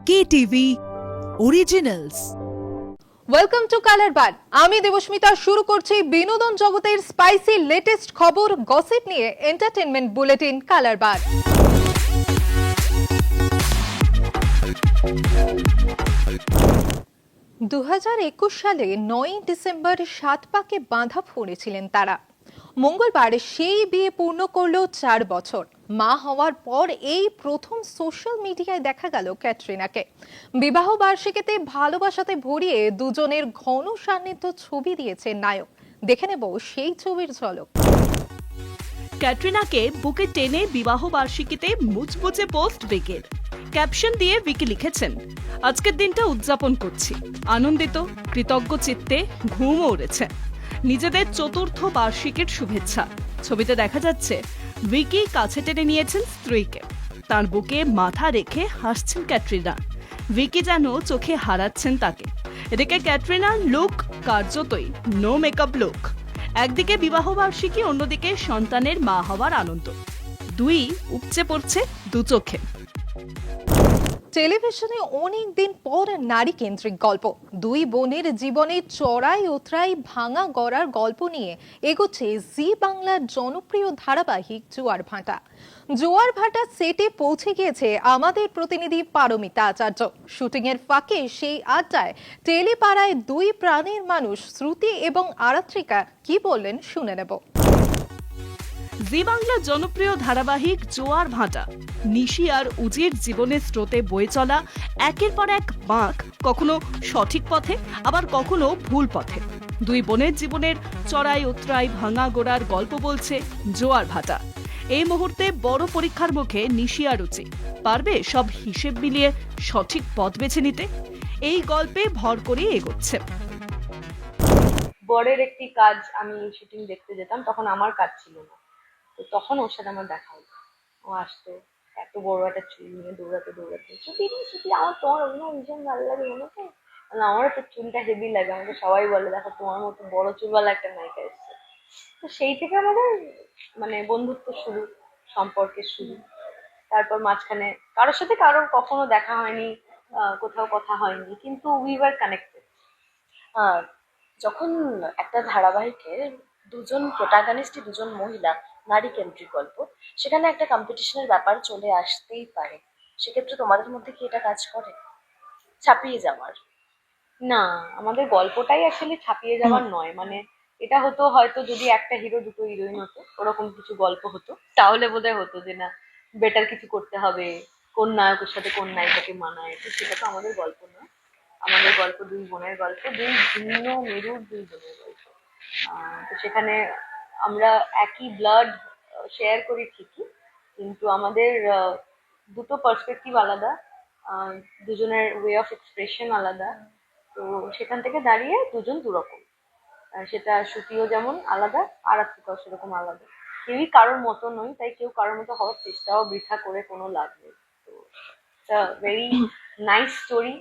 KTV Originals। Welcome to colour bar. আমি দেবস্মিতা শুরু করছি বিনোদন জগতের স্পাইসি লেটেস্ট খবর গসিপ নিয়ে এন্টারটেইনমেন্ট বুলেটিন কালার বার। দু সালে 9 ডিসেম্বর 7 পাকে বাঁধা পড়েছিলেন তারা। মঙ্গলবার সেই বিয়ে পূর্ণ করলো 4 বছর। মা হওয়ার পর এই প্রথম সোশ্যাল মিডিয়ায় দেখা গেল ক্যাটরিনাকে। বিবাহ বার্ষিকীতে ভালোবাসাতে ভরিয়ে দুজনের ঘন সান্নিধ্য ছবি দিয়েছে নায়ক। দেখে নেব সেই ছবির ঝলক। ক্যাটরিনাকে বুকে টেনে বিবাহ বার্ষিকীতে মুচমুচে পোস্ট ভিকির। ক্যাপশন দিয়ে ভিকি লিখেছেন, আজকের দিনটা উদযাপন করছি, আনন্দিত, কৃতজ্ঞ চিত্তে ঘুমও উড়েছে। নিজেদের চতুর্থ বার্ষিকীর শুভেচ্ছা। ছবিতে দেখা যাচ্ছে ভিকি কাছে টেনে নিয়েছেন স্ত্রীকে, তার বুকে মাথা রেখে হাসছেন ক্যাটরিনা। ভিকি যেন চোখে হারাচ্ছেন তাকে। এদিকে ক্যাটরিনার লুক কার্যতই নো মেকআপ লুক। একদিকে বিবাহ বার্ষিকী, অন্যদিকে সন্তানের মা হওয়ার আনন্দ, দুই উপচে পড়ছে দু চোখে। টেলিভিশনে অনেক দিন পর নারী কেন্দ্রিক গল্প। দুই বোনের জীবনে চড়াই উতরাই ভাঙা গড়ার গল্প নিয়ে এগোচ্ছে জি বাংলার জনপ্রিয় ধারাবাহিক জোয়ার ভাটা। জোয়ার ভাটা সেটে পৌঁছে গিয়েছে আমাদের প্রতিনিধি পারমিতা আচার্য। শুটিং এর ফাঁকে সেই আড্ডায় টেলিপাড়ায় দুই প্রাণের মানুষ শ্রুতি এবং আরাত্রিকা কি বললেন শুনে নেব। জি বাংলার জনপ্রিয় ধারাবাহিক জোয়ার ভাটা। নিশি আর উজির জীবনের স্রোতে বয়ে চলা একের পর এক বাঁক, কখনো সঠিক পথে আবার কখনো ভুল পথে। দুই বোনের জীবনের চড়াই উতরাই ভাঙা গোড়ার গল্প বলছে জোয়ার ভাটা। এই মুহূর্তে বড় পরীক্ষার মুখে নিশি আর রুচি। পারবে সব হিসেব মিলিয়ে সঠিক পথ বেছে নিতে? এই গল্পে ভর করে এগোচ্ছে। বরের একটি কাজ আমি শুটিং দেখতে যেতাম, তখন আমার কাজ ছিল না, তো তখন ওর সাথে আমার দেখা হতো। ও আসতো এত বড় একটা চুল নিয়ে দৌড়াতে দৌড়াতে, ছুটি আমার তোমার অভিনয় ভীষণ ভালো লাগে মনে হয়। আমারও তো চুলটা হেভি লাগে, আমাকে সবাই বলে দেখো তোমার মতো বড় চুলওয়ালা একটা নায়িকা এসছে। তো সেই থেকে আমাদের মানে বন্ধুত্ব শুরু, সম্পর্কের শুরু। তারপর মাঝখানে কারোর সাথে কারোর কখনো দেখা হয়নি, কোথাও কথা হয়নি, কিন্তু উই ওয়ার কানেক্টেড। যখন একটা ধারাবাহিকে দুজন প্রোটাগনিস্টই দুজন মহিলা, নারী কেন্দ্রিক গল্প, সেখানে একটা কম্পিটিশনের ব্যাপার চলে আসতেই পারে। সেক্ষেত্রে তোমাদের মধ্যে কি এটা কাজ করে, ছাপিয়ে যাওয়ার? না, আমাদের গল্পটাই আসলে ছাপিয়ে যাওয়ার নয়। মানে এটা হতো হয়তো যদি একটা হিরো দুটো হিরোইন হতো, ওরকম কিছু গল্প হতো, তাহলে বোধহয় হতো যে না বেটার কিছু করতে হবে, কোন নায়কের সাথে কোন নায়িকাকে মানায়। তো সেটা তো আমাদের গল্প নয়। আমাদের গল্প দুই বোনের গল্প, দুই ভিন্ন মেরুর দুই বোনের গল্প। তো সেখানে আমরা একই ব্লাড শেয়ার করি ঠিকই, কিন্তু আমাদের দুটো পার্সপেক্টিভ আলাদা, দুজনের ওয়ে অফ এক্সপ্রেশন আলাদা। তো সেখান থেকে দাঁড়িয়ে দুজন দুরকম। সেটা শ্রুতিও যেমন আলাদা, আরাত্রিকাও সেরকম আলাদা। কেউই কারোর মতো নই, তাই কেউ কারোর মতো হওয়ার চেষ্টাও বৃথা করে কোনো লাভ নেই। তো এটা very nice story,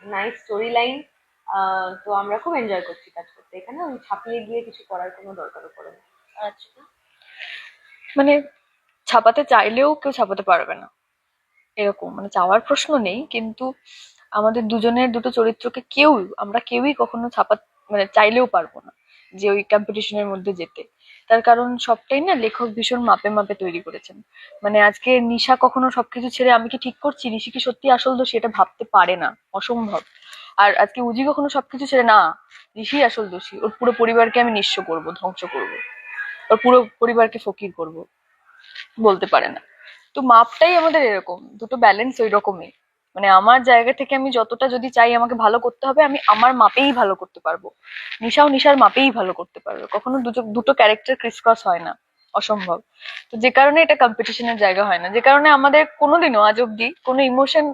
nice story line. তো আমরা খুব এনজয় করছি কাজ করতে এখানে। আমি ছাপিয়ে গিয়ে কিছু করার কোনো দরকারও পড়ে না। আচ্ছা, মানে ছাপাতে চাইলেও কেউ ছাপাতে পারবে না, এরকম মানে চাওয়ার প্রশ্ন নেই, কিন্তু আমাদের দুজনের দুটো চরিত্রকে আমরা কেউই কখনো মানে চাইলেও পারবো না যে ওই কম্পিটিশনের মধ্যে যেতে। তার কারণ সবটাই না লেখক ভীষণ মাপে মাপে তৈরি করেছেন। মানে আজকে নিশা কখনো সবকিছু ছেড়ে আমি কি ঠিক করছি, নিশি কি সত্যি আসল দোষী, এটা ভাবতে পারে না, অসম্ভব। আর আজকে উজি কখনো সবকিছু ছেড়ে না, ঋষি আসল দোষী, ওর পুরো পরিবারকে আমি নিঃস্ব করবো, ধ্বংস করবো, ওর পুরো পরিবারকে ফকির করব, বলতে পারে না। তো মাপটাই আমাদের এরকম, দুটো ব্যালেন্স ওই রকমই। মানে আমার জায়গা থেকে আমি যতটা যদি চাই আমাকে ভালো করতে হবে, আমি আমার মাপেই ভালো করতে পারবো, নিশাও নিশার মাপেই ভালো করতে পারবে। কখনো দুটো ক্যারেক্টার ক্রিসক্রস হয় না, অসম্ভব। তো যে কারণে এটা কম্পিটিশনের জায়গা হয় না, যে কারণে আমাদের কোনোদিনও আজ অব্দি কোনো ইমোশন,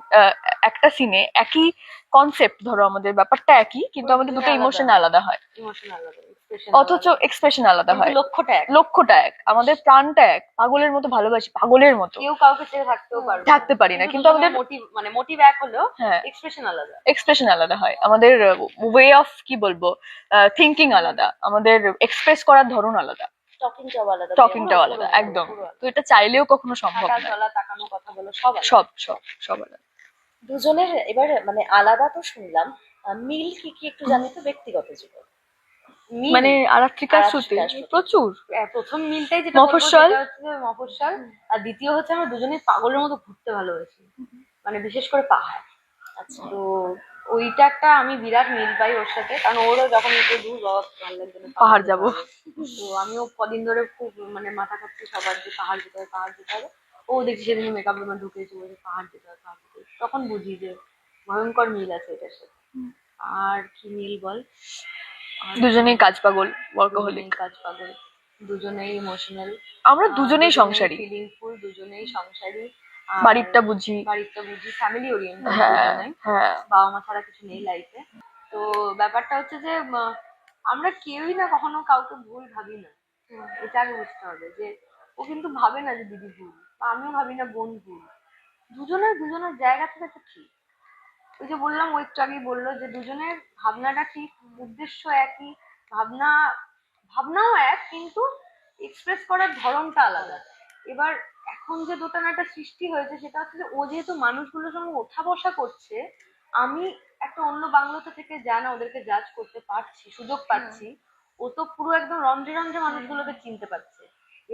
একটা সিনে একই কনসেপ্ট, ধরো আমাদের ব্যাপারটা একই, কিন্তু আমাদের দুটো ইমোশন আলাদা হয়, ইমোশন আলাদা, অথচ এক্সপ্রেশন আলাদা হয়। লক্ষ্যটা এক, আমাদের প্রাণটা এক, পাগলের মতো ভালোবাসি, পাগলের মতো। কেউ কাউকে ছেড়ে থাকতে পারি না, কিন্তু আমাদের মোটিভ এক হলেও এক্সপ্রেশন আলাদা হয়, আমাদের ওয়ে অফ কি বলবো, থিঙ্কিং আলাদা, আমাদের এক্সপ্রেস করার ধরন আলাদা, টকিংটাও আলাদা একদম। তো এটা চাইলেও কখনো সম্ভব না, তাকানো কথা বলো সব সব সব সব আলাদা। দুজনের এবার মানে আলাদা তো শুনলাম, মিল কি কি একটু জানি তো ব্যক্তিগত জীবন। মিল, মানে আরাত্রিকার শ্রুতি আরাত্রিকার শ্রুতি। প্রচুর। প্রথম মিলটাই যেটা বলবো মফস্বল। সেটা হচ্ছে যে মফস্বল, আর দ্বিতীয় হচ্ছে আমরা দুজনেই পাগলের মতো ঘুরতে ভালোবাসি, মানে বিশেষ করে পাহাড়। আচ্ছা। তো ওইটা একটা আমি বিরাট মিল পাই ওর সাথে, কারণ ওরও যখন একটু দূর বাবা ভালো লাগবে না, পাহাড় যেতে যাবো। হবে। তো আমিও কদিন ধরে খুব মানে মাথা খাচ্ছি সবার যে পাহাড় যেতে হবে, পাহাড় যেতে হবে। ও দেখছি সেদিন মেকআপ রুমে ঢুকেছে, বলছে পাহাড় যেতে হবে, পাহাড় যেতে হবে। তখন বুঝি যে ভয়ঙ্কর মিল আছে এটার সাথে। আর কি মিল বল? আর দুজনেই কাজ পাগল, ওয়ার্কাহলিক। দুজনেই কাজ পাগল, দুজনেই ইমোশনাল, আমরা দুজনেই সংসারী, ফিলিংফুল, দুজনেই সংসারী। বাড়িরটা বুঝি। বাড়িটা বুঝি, ফ্যামিলি ওরিয়েন্টেড হ্যাঁ দুজনেই। হ্যাঁ। বাবা মা ছাড়া কিছু নেই লাইফে। তো ব্যাপারটা হচ্ছে যে আমরা কেউই না কখনো কাউকে ভুল ভাবি না। এটা আগে বুঝতে হবে যে ও কিন্তু ভাবে না যে দিদি ভুল, বা আমিও ভাবি না বোন ভুল। দুজনের দুজনের জায়গা থেকে তো ঠিক। ওই যে বললাম, ও একটু আগেই বললো যে দুজনের ভাবনাটা ঠিক, উদ্দেশ্য একই, ভাবনা ভাবনাও এক, কিন্তু এক্সপ্রেস করার ধরনটা আলাদা। এবার এখন যে দোটানাটা সৃষ্টি হয়েছে সেটা হচ্ছে যে ও যেহেতু মানুষগুলোর সঙ্গে ওঠা বসা করছে, আমি একটা অন্য বাংলোতে থেকে যা না ওদেরকে জাজ করতে পারছি, সুযোগ পাচ্ছি, ও তো পুরো একদম রন্ধ্রে রন্ধ্রে মানুষগুলোকে চিনতে পারছে।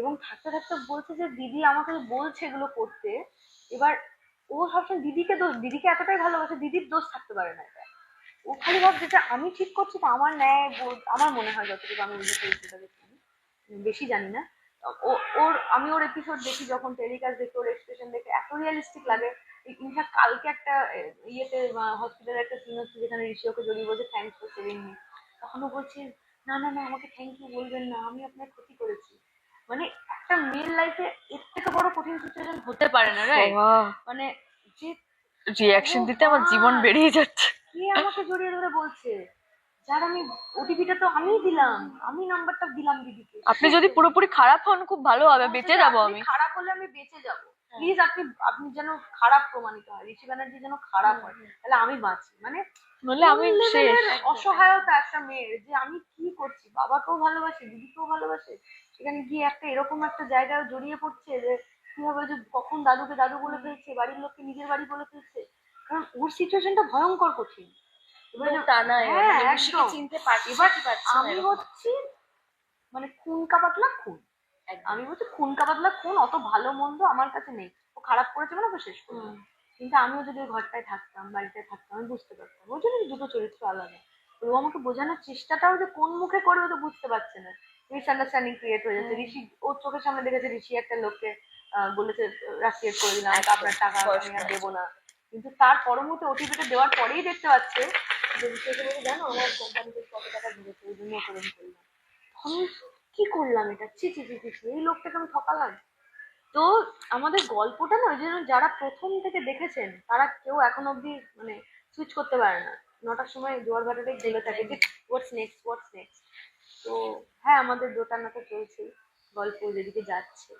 এবং থাকতে থাকতে বলছে যে দিদি আমাকে বলছে এগুলো করতে। এবার ও সবসময় দিদিকে দোষ, দিদিকে এতটাই ভালোবাসে, দিদির দোষ থাকতে পারে না এটা। ও খালি ভাবছে যে আমি ঠিক করছি তো আমার ন্যায় আমার মনে হয় যতটুকু আমি বুঝতে পেরেছি তাদের চিনি, বেশি জানি না। আমি ওর এপিসোড দেখি যখন টেলিকাস্ট দেখি, ওর এক্সপ্রেশন দেখে এত রিয়েলিস্টিক লাগে। ইনফ্যাক্ট কালকে একটা ইয়েতে হসপিটালে একটা সিন হচ্ছে যেখানে ঋষি ওকে জড়িয়ে বলছে থ্যাংকস ফর সেভিং মি, তখন ও বলছে না না না আমাকে থ্যাংক ইউ বলবেন না, আমি আপনার ক্ষতি করেছি। মানে একটা মেয়ের লাইফে এর থেকে বড় কঠিন সিচুয়েশন হতে পারে না, রাইট? মানে যে রিয়াকশন দিতে আমার জীবন বেরিয়ে যাচ্ছে। কে আমাকে জড়িয়ে ধরে বলছে, যার আমি ওটিপিটা তো আমিই দিলাম, আমি নাম্বারটা দিলাম দিদিকে। আপনি যদি পুরোপুরি খারাপ হন খুব ভালো হবে, বেঁচে যাবো আপনি আমি। খারাপ হলে আমি বেঁচে যাব, প্লিজ আপনি আপনি যেন খারাপ প্রমাণিত হয়, ঋষি ব্যানার্জি যেন খারাপ হয়, তাহলে আমি বাঁচি। মানে নইলে আমি কোন শেষ। level এর অসহায়তা একটা মেয়ের, যে আমি কি করছি, বাবাকেও ভালোবাসে দিদিকেও ভালোবাসে, সেখানে গিয়ে একটা এরকম একটা জায়গায় জড়িয়ে পড়ছে যে কিভাবে যে কখন দাদুকে দাদু বলে ফেলছে, বাড়ির লোককে নিজের বাড়ি বলে ফেলছে। কারণ ওর সিচুয়েশনটা ভয়ঙ্কর কঠিন। এবার হ্যাঁ একদম। চিনতে পারছি, এবার পারছি না আমি এরকম। হচ্ছি মানে খুন কাবাতলা খুন, আমি বলছি খুন কাবাতলা খুন, অত ভালো মন্দ আমার কাছে নেই। ও খারাপ করেছে মানে ওকে শেষ করবো। কিন্তু আমিও যদি ওই ঘরটায় থাকতাম, বাড়িতে থাকতাম, আমি বুঝতে পারতাম। ওই জন্য দুটো চরিত্র আলাদা। ও আমাকে বোঝানোর চেষ্টাটাও যে কোন মুখে করবে তো বুঝতে পারছে না, মিসআন্ডারস্ট্যান্ডিং ক্রিয়েট হয়ে যাচ্ছে। ঋষি ওর চোখের সামনে দেখেছে ঋষি একটা লোককে বলেছে রাস্ট্রিয়েট করে দিলাম, আপনার টাকা আমি আর দেবো না। কিন্তু তার পরমুহূর্তে ওটিপিটা দেওয়ার পরেই দেখতে পাচ্ছে যে ঋষি এসে বলে জানো আমার কোম্পানি থেকে কত টাকা ধরেছে, ওই জন্য ওকে এরকম করলাম। আমি কি করলাম এটা, ছি ছি ছি ছি ছি, এই লোকটাকে আমি ঠকালাম। তো আমাদের গল্পটা না ওই জন্য যারা প্রথম থেকে দেখেছেন তারা কেউ এখন অব্দি মানে সুইচ করতে পারে না। 9টার সময় জোয়ার ভাটাটাই ঝুলে থাকে যে হোয়াটস নেক্সট হোয়াটস নেক্সট। তো হ্যাঁ আমাদের দোটানাটা চলছে, গল্প যেদিকে যাচ্ছে।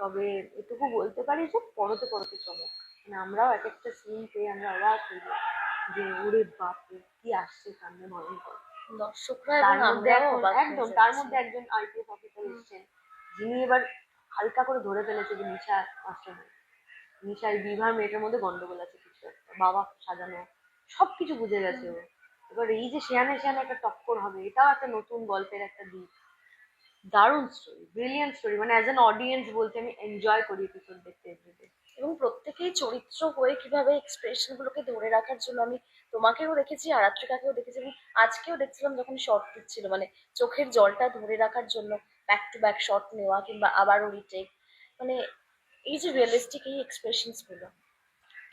তবে এটুকু বলতে পারি যে পরতে পরতে চমক, মানে আমরাও এক একটা সিন পেয়ে আমরা অবাক হয়ে যাই যে ওরে বাপরে কি আসছে সামনে, ভয়ঙ্কর। দর্শকরা তার এবং মধ্যে আমরাও এখন অবাক হয়ে একদম তার যাচ্ছি। মধ্যে একজন আইপিএস অফিসার এসেছেন, যিনি এবার হালকা করে ধরে ফেলেছে যে নিশা মাস্টার নয়, নিশার বিবাহ মেয়েটার মধ্যে গন্ডগোল আছে কিছু একটা, বাবা সাজানো সবকিছু বুঝে গেছে ও। এবার এই যে সেয়ানে সেয়ানে একটা টক্কর হবে, এটাও একটা নতুন গল্পের একটা দিক। দারুণ স্টোরি, ব্রিলিয়ান্ট স্টোরি, মানে অ্যাজ অ্যান অডিয়েন্স বলতে আমি এনজয় করি এপিসোড দেখতে এভরিডে। এবং প্রত্যেকেই চরিত্র হয়ে কিভাবে এক্সপ্রেশন গুলোকে ধরে রাখার জন্য, আমি তোমাকেও দেখেছি, আরাত্রিকাকেও দেখেছি, এবং আজকেও দেখছিলাম যখন শর্ট দিচ্ছিল, মানে চোখের জলটা ধরে রাখার জন্য ব্যাক টু ব্যাক শট নেওয়া কিংবা আবারও রিটেক, মানে এই যে রিয়েলিস্টিক এই এক্সপ্রেশনস গুলো,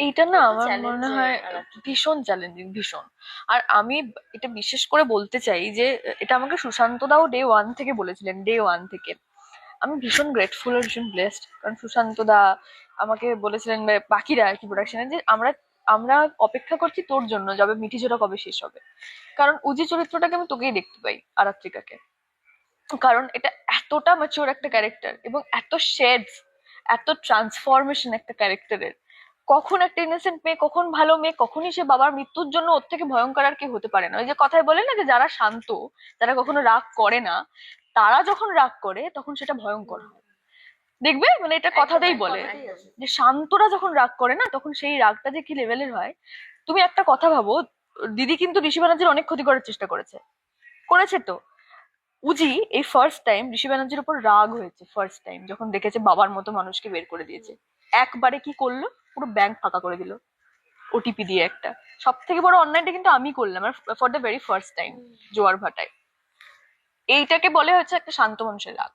এইটা না এটা আমার মনে challenging হয় আর একটা। ভীষণ চ্যালেঞ্জিং, ভীষণ। আর আমি এটা বিশেষ করে বলতে চাই যে এটা আমাকে সুশান্ত দাও ডে ওয়ান থেকে বলেছিলেন, ডে ওয়ান থেকে। আমি ভীষণ গ্রেটফুল আর ভীষণ ব্লেসড, কারণ সুশান্ত দা আমাকে বলেছিলেন, বা বাকিরা আর কি প্রোডাকশনে, যে আমরা আমরা অপেক্ষা করছি তোর জন্য, যবে মিঠি ঝোড়া কবে শেষ হবে। কারণ উজি চরিত্রটাকে আমি তোকেই দেখতে পাই, আরাত্রিকাকে। কারণ এটা এতটা ম্যাচিওর একটা ক্যারেক্টার এবং এত শেডস, এত ট্রান্সফরমেশন একটা ক্যারেক্টারের। কখন একটা ইনোসেন্ট মেয়ে, কখন ভালো মেয়ে, কখনই সে বাবার মৃত্যুর জন্য ওর থেকে ভয়ঙ্কর আর কি হতে পারে না। ওই যে কথায় বলে না যে যারা শান্ত, যারা কখনো রাগ করে না, তারা যখন রাগ করে তখন সেটা ভয়ঙ্কর হয়। দেখবে মানে এটা কথাতেই বলে যে শান্তরা যখন রাগ করে না, তখন সেই রাগটা যে কি লেভেলের হয়। তুমি একটা কথা ভাবো, দিদি কিন্তু ঋষি ব্যানার্জির অনেক ক্ষতি করার চেষ্টা করেছে তো। উজি এই ফার্স্ট টাইম ঋষি ব্যানার্জির উপর রাগ হয়েছে, ফার্স্ট টাইম যখন দেখেছে বাবার মতো মানুষকে বের করে দিয়েছে। একবারে কি করলো, পুরো ব্যাংক ফাঁকা করে দিল ওটিপি দিয়ে একটা। সব থেকে বড় অন্যায়টা কিন্তু আমি করলাম for the very first time জোয়ার ভাটায়। এইটাকে বলে হচ্ছে একটা শান্ত মানুষের রাগ,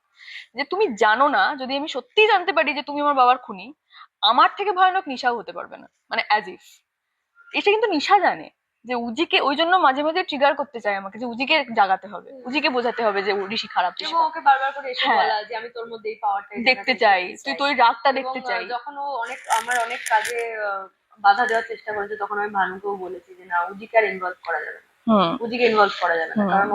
যে তুমি জানো না, যদি আমি সত্যিই জানতে পারি যে তুমি আমার বাবার খুনি, আমার থেকে ভয়ানক নিশাও হতে পারবে না, মানে অ্যাজ ইফ। এটা কিন্তু নিশা জানে যে উজিকে, ওই জন্য মাঝে মাঝে ট্রিগার করতে চায় আমাকে, যে উজিকে জাগাতে হবে, উজিকে বোঝাতে হবে যে ঋষি খারাপ, এবং ওকে বারবার করে এসে হ্যাঁ। বলা যে আমি তোর মধ্যে এই পাওয়ারটা দেখতে চাই, তুই তোর রাগটা দেখতে চাই। যখন ও আমার অনেক কাজে বাধা দেওয়ার চেষ্টা করেছে, তখন আমি ভানুকেও বলেছি যে না, উজিকে আর ইনভলভ করা যাবে না, উজিকে ইনভলভ করা যাবে না, কারণ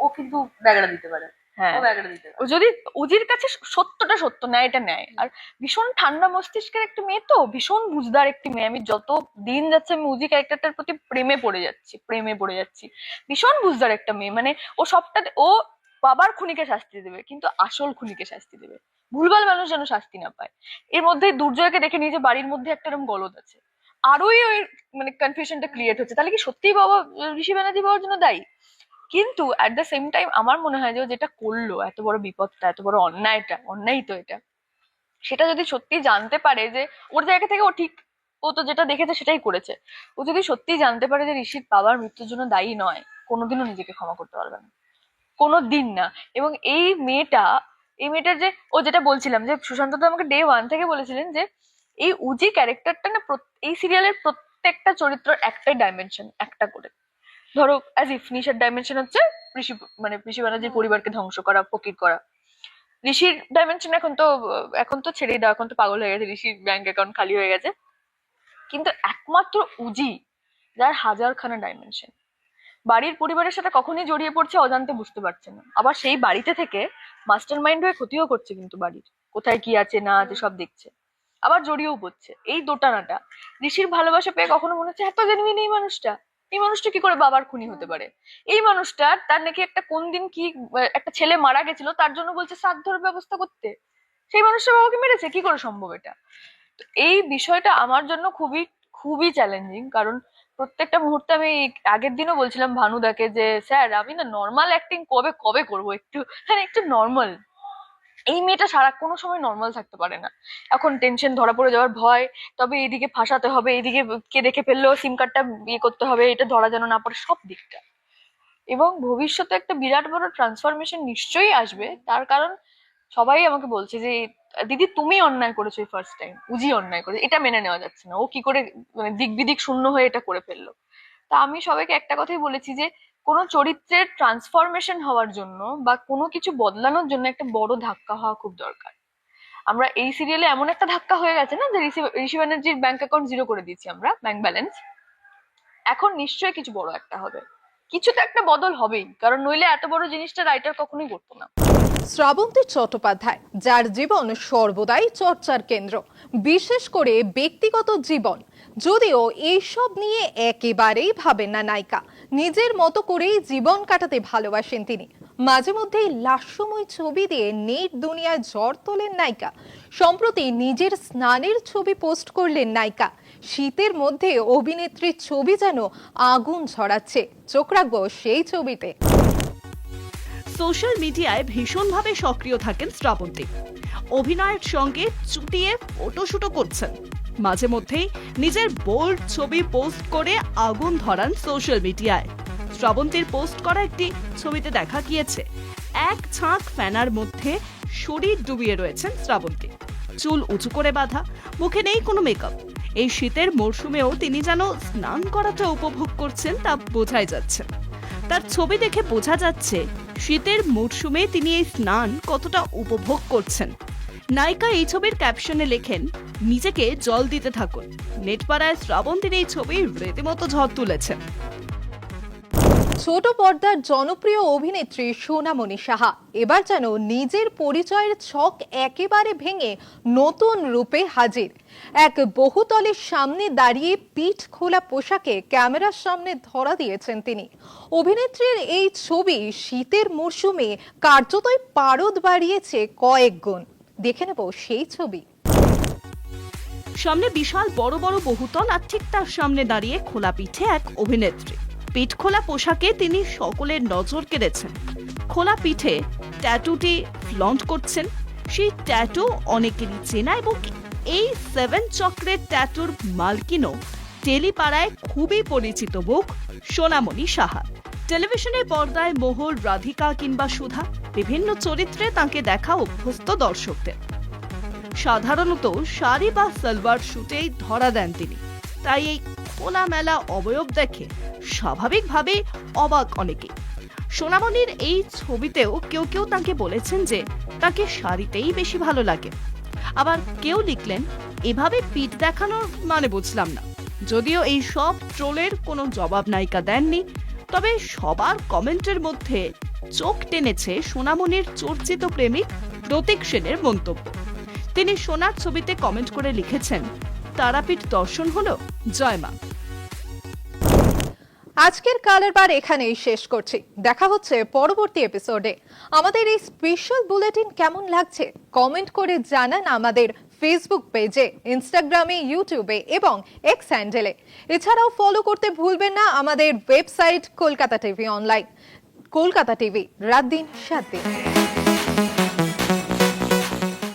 ও কিন্তু ব্যাগড়া দিতে পারে। হ্যাঁ, ও ব্যাগড়া দিতে পারে। ও যদি উজির কাছে সত্যটা সত্য, ন্যায়টা ন্যায়। আর ভীষণ ঠান্ডা মস্তিষ্কের একটি মেয়ে, তো ভীষণ বুঝদার একটি মেয়ে। আমি যত দিন যাচ্ছে আমি উজি ক্যারেক্টারটার প্রতি প্রেমে পড়ে যাচ্ছি। ভীষণ বুঝদার একটা মেয়ে, মানে ও সবটা, ও বাবার খুনিকে শাস্তি দেবে কিন্তু আসল খুনিকে শাস্তি দেবে, ভুলভাল মানুষ যেন শাস্তি না পায়। এর মধ্যে দুর্জয়কে দেখে নিয়ে যে বাড়ির মধ্যে একটা এরকম গলদ আছে, আরোই ওই মানে কনফিউশনটা ক্রিয়েট হচ্ছে, তাহলে কি সত্যিই বাবা ঋষি ব্যানার্জি বাবার জন্য দায়ী? কিন্তু অ্যাট দ্য সেম টাইম আমার মনে হয় যে ও যেটা করলো, এত বড় বিপদটা, এত বড় অন্যায় তো এটা, সেটা যদি সত্যি জানতে পারে যে ওর জায়গা থেকে ও ঠিক, ও তো যেটা দেখেছে সেটাই করেছে, ও যদি সত্যি জানতে পারে যে ঋষির বাবার মৃত্যুর জন্য দায়ী নয়, কোনোদিনও নিজেকে ক্ষমা করতে পারবে না, কোনোদিন না। এবং এই মেয়েটার যে, ও যেটা বলছিলাম যে সুশান্ত তো আমাকে ডে 1 থেকে বলেছিলেন যে এই উজি ক্যারেক্টারটা না, এই সিরিয়ালের প্রত্যেকটা চরিত্র একটাই ডাইমেনশন, একটা করে। ধরো অ্যাজ ইফ নিশার ডাইমেনশন হচ্ছে ঋষি ব্যানার্জির পরিবারকে ধ্বংস করা, ফকির করা। ঋষির ডাইমেনশন এখন তো ছেড়েই দাও, এখন তো পাগল হয়ে গেছে, ঋষির ব্যাংক অ্যাকাউন্ট খালি হয়ে গেছে। কিন্তু একমাত্র উজি, যার হাজারখানা ডাইমেনশন, বাড়ির পরিবারের সাথে কখনই জড়িয়ে পড়ছে অজান্তে, বুঝতে পারছে না, আবার সেই বাড়িতে থেকে মাস্টার মাইন্ড হয়ে ক্ষতিও করছে, কিন্তু বাড়ির কোথায় কি আছে না আছে সব দেখছে, আবার জড়িয়েও পড়ছে। এই দোটানাটা, ঋষির ভালোবাসা পেয়ে কখনো মনে হচ্ছে এত জেনুইন এই মানুষটা কি করে বাবার খুনি হতে পারে? এই মানুষটা, তার নাকি একটা কোন দিন কি একটা ছেলে মারা গেছিল, তার জন্য বলছে শ্রাদ্ধর ব্যবস্থা করতে, সেই মানুষটা বাবাকে মেরেছে, কি করে সম্ভব এটা? তো এই বিষয়টা আমার জন্য খুবই খুবই চ্যালেঞ্জিং, কারণ প্রত্যেকটা মুহূর্তে আমি আগের দিনও বলছিলাম ভানুদাকে যে স্যার আমি না নর্মাল অ্যাক্টিং কবে করবো, একটু নর্মাল। এই মেয়েটা সারা কোনো সময় নর্মাল থাকতে পারে না, এখন টেনশন, ধরা পড়ে যাওয়ার ভয়, তবে এইদিকে ফাঁসাতে হবে, এইদিকে কে দেখে ফেললো, সিম কার্ডটা ইয়ে করতে হবে, এটা ধরা যেন না পড়ে, সব দিকটা। এবং ভবিষ্যতে একটা বিরাট বড় ট্রান্সফরমেশন নিশ্চয়ই আসবে, তার কারণ সবাই আমাকে বলছে যে দিদি তুমি অন্যায় করেছো, ফার্স্ট টাইম উজি অন্যায় করেছে, এটা মেনে নেওয়া যাচ্ছে না, ও কি করে মানে দিক বিদিক শূন্য হয়ে এটা করে ফেললো। তা আমি সবাইকে একটা কথাই বলেছি যে কোনো চরিত্রের ট্রান্সফরমেশন হওয়ার জন্য বা কোনো কিছু বদলানোর জন্য একটা বড় ধাক্কা হওয়া খুব দরকার। আমরা এই সিরিয়ালে এমন একটা ধাক্কা হয়ে গেছে না, যে ঋষি ব্যানার্জির ব্যাংক অ্যাকাউন্ট 0 করে দিয়েছি আমরা, ব্যাংক ব্যালেন্স। এখন নিশ্চয়ই কিছু বড় একটা হবে, কিছু তো একটা বদল হবেই, কারণ নইলে এত বড় জিনিসটা রাইটার কখনোই করতো না। শ্রাবন্তী চট্টোপাধ্যায়, যার জীবন সর্বদাই চর্চার কেন্দ্র, বিশেষ করে ব্যক্তিগত জীবন। যদিও এইসব নিয়ে একেবারেই ভাবেন না নায়িকা, নিজের মতো করেই জীবন কাটাতে ভালোবাসেন তিনি। মাঝে মধ্যেই লাস্যময় ছবি দিয়ে নেট দুনিয়ায় ঝড় তোলেন নায়িকা। সম্প্রতি নিজের স্নানের ছবি পোস্ট করলেন নায়িকা। শীতের মধ্যে অভিনেত্রীর ছবি যেন আগুন ছড়াচ্ছে, চোখ রাখবো সেই ছবিতে। সোশ্যাল মিডিয়ায় ভীষণভাবে সক্রিয় থাকেন শ্রাবন্তী। অভিনয়ের সঙ্গে চুটিয়ে ফটোশুটও করছেন। মাঝে মধ্যেই নিজের বোল্ড ছবি পোস্ট করে আগুন ধরান সোশ্যাল মিডিয়ায়। শ্রাবন্তীর পোস্ট করা একটি ছবিতে দেখা গিয়েছে এক ছাঁক ফ্যানার মধ্যে শরীর ডুবিয়ে রয়েছেন শ্রাবন্তী, চুল উঁচু করে বাঁধা, মুখে নেই কোনো মেকআপ। এই শীতের মরশুমেও তিনি যেন স্নান করাটা উপভোগ করছেন, তা বোঝাই যাচ্ছে। তার ছবি দেখে বোঝা যাচ্ছে শীতের মরশুমে তিনি এই স্নান কতটা উপভোগ করছেন। নায়িকা এই ছবির ক্যাপশনে লেখেন, নিজেকে জল দিতে থাকুন। নেটপাড়ায় শ্রাবন্তীর এই ছবি রীতিমতো ঝড় তুলেছেন। ছোট পর্দার জনপ্রিয় অভিনেত্রী সোনামণি সাহা এবার যেন নিজের পরিচয়ের ছক একেবারে ভেঙে নতুন রূপে হাজির। এক বহুতলের সামনে দাঁড়িয়ে পিঠ খোলা পোশাকে ক্যামেরার সামনে ধরা দিয়েছেন তিনি। অভিনেত্রীর এই ছবি শীতের মরশুমে কার্যতই পারদ বাড়িয়েছে কয়েক গুণ। দেখে নেব সেই ছবি। সামনে বিশাল বড় বড় বহুতল আর ঠিক তার সামনে দাঁড়িয়ে খোলা পিঠে এক অভিনেত্রী। পিঠ খোলা পোশাকে তিনি সকলের নজর কেড়েছেন। খোলা পিঠে ট্যাটুটি ফ্লন্ট করছেন। সেই ট্যাটু অনেকেরই চেনা এবং এই 7 চক্রের ট্যাটুর মালকিনও টেলিপাড়ায় খুবই পরিচিত মুখ সোনামণি সাহা। টেলিভিশনের পর্দায় মোহর, রাধিকা কিংবা সুধা বিভিন্ন চরিত্রে তাকে দেখা অভ্যস্ত দর্শকদের। সাধারণত শাড়ি বা সালোয়ার শুটেই ধরা দেন তিনি, তাই এই খোলামেলা অবয়ব দেখে স্বাভাবিকভাবে অবাক অনেকেই। সোনামণির এই ছবিতেও কেউ কেউ তাকে বলেছেন যে তাকে শাড়িতেই বেশি ভালো লাগে। আবার কেউ লিখলেন, এভাবে পিঠ দেখানোর মানে বুঝলাম না। যদিও এই সব ট্রোলের কোনো জবাব নায়িকা দেননি, তবে সবার কমেন্টের মধ্যে চোখ টেনেছে সোনামণির চর্চিত প্রেমিক প্রতীক সেনের মন্তব্য। তিনি সোনার ছবিতে কমেন্ট করে লিখেছেন, তারাপীঠ দর্শন হলো, জয় মা। আজকের কালের বার এখানেই শেষ করছি। দেখা হচ্ছে পরবর্তী এপিসোডে। আমাদের এই স্পেশাল বুলেটিন কেমন লাগছে কমেন্ট করে জানান আমাদের ফেসবুক পেজে, ইনস্টাগ্রামে, ইউটিউবে এবং এক্স হ্যান্ডেলে। এছাড়াও ফলো করতে ভুলবেন না আমাদের website Kolkata TV online. Kolkata TV, রাত দিন 7 দিন।